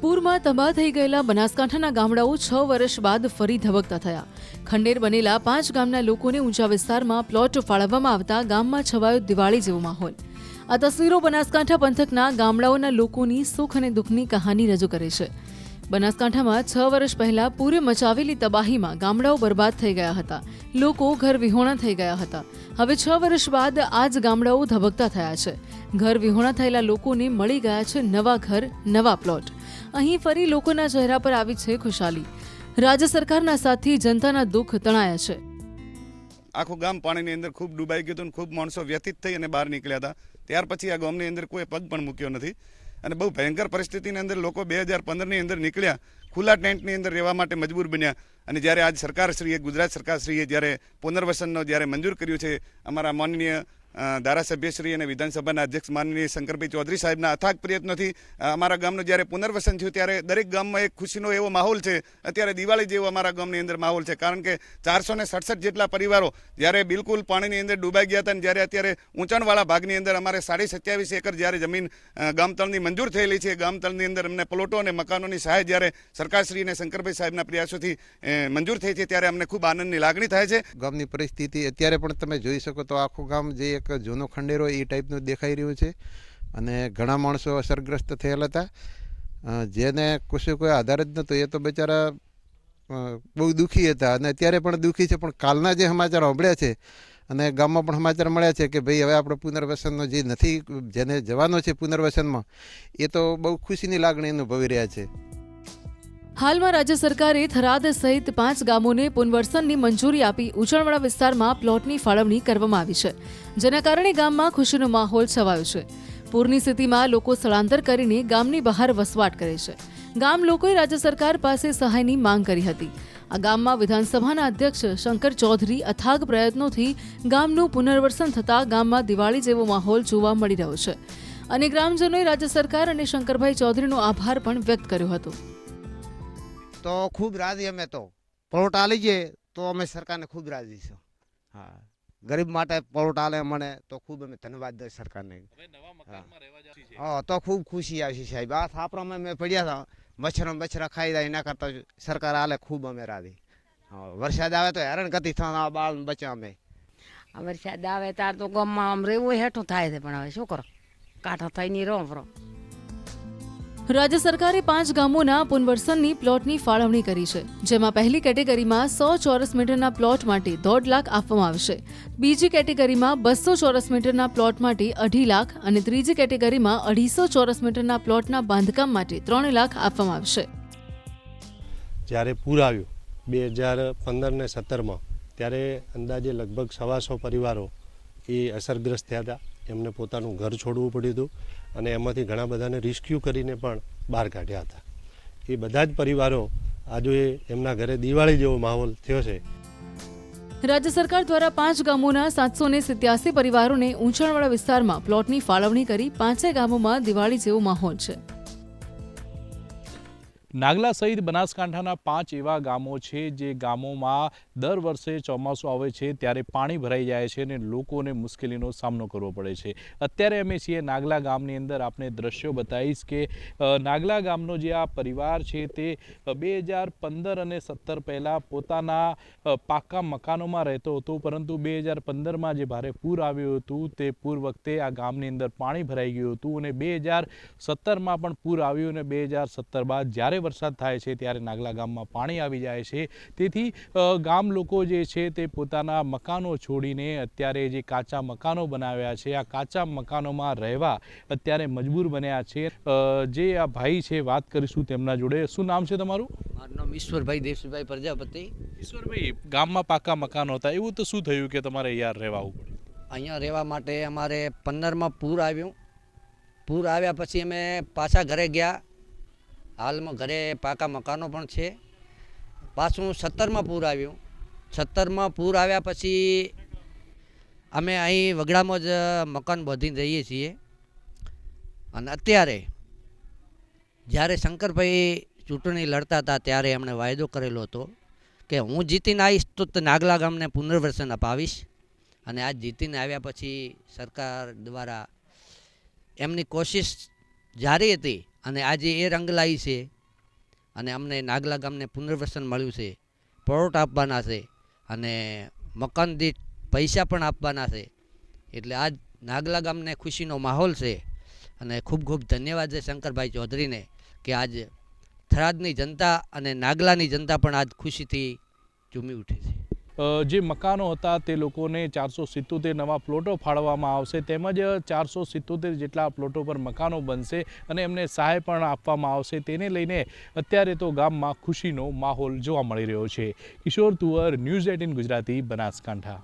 પૂરમાં તબાહ થઈ ગયેલા બનાસકાંઠાના ગામડાઓ 6 વર્ષ બાદ ફરી ધબકતા થયા. ખંડેર બનેલા 5 ગામના લોકોને ઊંચા વિસ્તારમાં પ્લોટ ફાળવવામાં આવતા ગામમાં છવાયો દિવાળી જેવો માહોલ. આ તસવીરો બનાસકાંઠા પંથકના ગામડાઓના લોકોની સુખ અને દુઃખની કહાની રજૂ કરે છે. બનાસકાંઠામાં 6 વર્ષ પહેલા પૂરે મચાવેલી તબાહીમાં ગામડાઓ બરબાદ થઈ ગયા હતા. લોકો ઘર વિહોણા થઈ ગયા હતા. હવે 6 વર્ષ બાદ આ જ ગામડાઓ ધબકતા થયા છે. ઘર વિહોણા થયેલા લોકોને મળી ગયા છે નવા ઘર, નવા પ્લોટ. અહીં ફરી લોકોના ચહેરા પર આવી છે ખુશાલી. રાજ્ય સરકારના સાથથી જનતાના દુઃખ તણાયા છે. આખું ગામ પાણીની અંદર ખૂબ ડૂબાઈ ગયું હતું, ખૂબ માણસો વ્યથિત થઈ અને બહાર નીકળ્યા હતા. ત્યાર પછી આ ગામની અંદર કોઈ પગ પણ મૂક્યો નથી અને બહુ ભયંકર પરિસ્થિતિની અંદર લોકો 2015ની અંદર નીકળ્યા, ખુલ્લા ટેન્ટની અંદર રહેવા માટે મજબૂર બન્યા. અને જ્યારે આજ સરકારશ્રીએ, ગુજરાત સરકારશ્રીએ જ્યારે પુનર્વસનનો જ્યારે મંજૂર કર્યું છે, અમારા માનનીય ધારાસભ્યશ્રી અને વિધાનસભાના અધ્યક્ષ માનનીય શંકરભાઈ ચૌધરી સાહેબના અથાગ પ્રયત્નોથી અમારા ગામનું જ્યારે પુનર્વસન થયું ત્યારે દરેક ગામમાં એક ખુશીનો એવો માહોલ છે. અત્યારે દિવાળી જેવો અમારા ગામની અંદર માહોલ છે, કારણ કે 467 જેટલા પરિવારો જ્યારે બિલકુલ પાણીની અંદર ડૂબાઈ ગયા હતા અને જ્યારે અત્યારે ઊંચાણવાળા ભાગની અંદર અમારે 27.5 એકર જ્યારે જમીન ગામતળની મંજૂર થયેલી છે, ગામતળની અંદર અમને પ્લોટો અને મકાનોની સહાય જ્યારે સરકારશ્રી અને શંકરભાઈ સાહેબના પ્રયાસોથી મંજૂર થઈ છે, ત્યારે અમને ખૂબ આનંદની લાગણી થાય છે. ગામની પરિસ્થિતિ અત્યારે પણ તમે જોઈ શકો તો આખું ગામ જે એક જૂનો ખંડેરો એ ટાઈપનું દેખાઈ રહ્યું છે અને ઘણા માણસો અસરગ્રસ્ત થયેલા હતા. જેને કોઈ આધાર જ નહોતો એ તો બિચારા બહુ દુઃખી હતા અને અત્યારે પણ દુઃખી છે. પણ કાલના જે સમાચાર સાંભળ્યા છે અને ગામમાં પણ સમાચાર મળ્યા છે કે ભાઈ હવે આપણે પુનર્વસનનો જે નથી, જેને જવાનો છે પુનર્વસનમાં, એ તો બહુ ખુશીની લાગણી અનુભવી રહ્યા છે. હાલમાં રાજ્ય સરકારે થરાદ સહિત 5 ગામોને પુનર્વસનની મંજૂરી આપી ઊંચાણવાળા વિસ્તારમાં પ્લોટની ફાળવણી કરવામાં આવી છે, જેના કારણે ગામમાં ખુશીનો માહોલ છવાયો છે. પૂરની સ્થિતિમાં લોકો સ્થળાંતર કરીને ગામની બહાર વસવાટ કરે છે. ગામ લોકોએ રાજ્ય સરકાર પાસે સહાયની માંગ કરી હતી. આ ગામમાં વિધાનસભાના અધ્યક્ષ શંકર ચૌધરી અથાગ પ્રયત્નોથી ગામનું પુનર્વસન થતાં ગામમાં દિવાળી જેવો માહોલ જોવા મળી રહ્યો છે અને ગ્રામજનોએ રાજ્ય સરકાર અને શંકરભાઈ ચૌધરીનો આભાર પણ વ્યક્ત કર્યો હતો. તો ખૂબ રાજી અમે તો પ્લોટ આલી જઈએ તો અમે સરકારને ખૂબ રાજી છું. હા, ગરીબ માટે પ્લોટ આલે મને તો ખૂબ અમે ધન્યવાદ દે સરકારને. હા, તો ખૂબ ખુશી આવશે સાહેબ. આ થાપરામાં અમે પડ્યા હતા, મચ્છરા ખાઈ જાય, એના કરતા સરકાર આલે ખૂબ અમે રાજી. વરસાદ આવે તો હેરાન ગતિ થવા બાળ બચ્યા અમે. વરસાદ આવે તાર તો ગામમાં આમ રહેવું હેઠું થાય છે, પણ હવે શું કરો, કાંઠા થઈ ની રહો. રાજ્ય સરકારે 5 ગામોના પુનર્વસનની પ્લોટની ફાળવણી કરી છે, જેમાં પહેલી કેટેગરીમાં 100 ચોરસ મીટરના પ્લોટ માટે 1.5 લાખ આપવામાં આવશે, બીજી કેટેગરીમાં 200 ચોરસ મીટરના પ્લોટ માટે 2.5 લાખ અને ત્રીજી કેટેગરીમાં 250 ચોરસ મીટરના પ્લોટના બાંધકામ માટે 3 લાખ આપવામાં આવશે. જ્યારે પૂર આવ્યું 2015 ને 17માં, ત્યારે અંદાજે લગભગ 125 પરિવારો એ અસરગ્રસ્ત થયા હતા. એમને પોતાનું ઘર છોડવું પડ્યું હતું અને એમાંથી ઘણા બધાને રેસ્ક્યુ કરીને પણ બહાર કાઢ્યા હતા. એ બધા જ પરિવારો આજે એમના ઘરે દિવાળી જેવો માહોલ થયો છે. રાજ્ય સરકાર દ્વારા 5 ગામોના 787 પરિવારોને ઊંચાણવાળા વિસ્તારમાં પ્લોટની ફાળવણી કરી 5 ગામોમાં દિવાળી જેવો માહોલ છે. નાગલા સહિત બનાસકાંઠાના 5 એવા ગામો છે જે ગામોમાં દર વર્ષે ચોમાસું આવે છે ત્યારે પાણી ભરાઈ જાય છે અને લોકોને મુશ્કેલીનો સામનો કરવો પડે છે. અત્યારે અમે છીએ નાગલા ગામની અંદર. આપણે દ્રશ્યો બતાવીશ કે નાગલા ગામનો જે આ પરિવાર છે તે 2015 અને 17 પહેલાં પોતાના પાકા મકાનોમાં રહેતો હતો, પરંતુ 2015માં જે ભારે પૂર આવ્યું હતું તે પૂર વખતે આ ગામની અંદર પાણી ભરાઈ ગયું હતું અને 2017માં પણ પૂર આવ્યું અને 2017 બાદ જ્યારે વરસાદ થાય છે ત્યારે નાગલા ગામમાં પાણી આવી જાય છે. તેથી ગામ લોકો જે છે તે પોતાના મકાનો છોડીને અત્યારે જે કાચા મકાનો બનાવ્યા છે, આ કાચા મકાનોમાં રહેવા અત્યારે મજબૂર બન્યા છે. જે આ ભાઈ છે, વાત કરીશું તેમના જોડે. શું નામ છે તમારું? મારું નામ ઈશ્વરભાઈ દેવસીભાઈ પ્રજાપતિ. ઈશ્વરભાઈ, ગામમાં પાકા મકાનો હતા, એવું તો શું થયું કે તમારે અહીંયા રહેવા આવવું પડ્યું? અહીંયા રહેવા માટે અમારે 15માં પૂર આવ્યું. પૂર આવ્યા પછી અમે પાછા ઘરે ગયા. હાલમાં ઘરે પાકા મકાનો પણ છે. પાછું 17માં પૂર આવ્યું. 17માં પૂર આવ્યા પછી અમે અહીં વગડામાં જ મકાન બાંધીને રહીએ છીએ. અને અત્યારે જ્યારે શંકરભાઈ ચૂંટણી લડતા હતા ત્યારે એમણે વાયદો કરેલો હતો કે હું જીતીને આવીશ તો નાગલા ગામને પુનર્વસન અપાવીશ. અને આજ જીતીને આવ્યા પછી સરકાર દ્વારા એમની કોશિશ જારી હતી અને આજે એ રંગ લાવી છે અને અમને નાગલા ગામને પુનર્વસન મળ્યું છે, પ્લોટ આપવાના છે અને મકાન દીઠ પૈસા પણ આપવાના છે. એટલે આજ નાગલા ગામને ખુશીનો માહોલ છે અને ખૂબ ખૂબ ધન્યવાદ છે શંકરભાઈ ચૌધરીને કે આજ થરાદની જનતા અને નાગલાની જનતા પણ આજ ખુશીથી ઝૂમી ઉઠી છે. જે મકાનો હતા તે લોકોને 477 નવા પ્લોટો ફાળવવામાં આવશે, તેમજ 477 જેટલા પ્લોટો પર મકાનો બનશે અને એમને સહાય પણ આપવામાં આવશે. તેને લઈને અત્યારે તો ગામમાં ખુશીનો માહોલ જોવા મળી રહ્યો છે. કિશોર તુવર, ન્યૂઝ 18 ગુજરાતી, બનાસકાંઠા.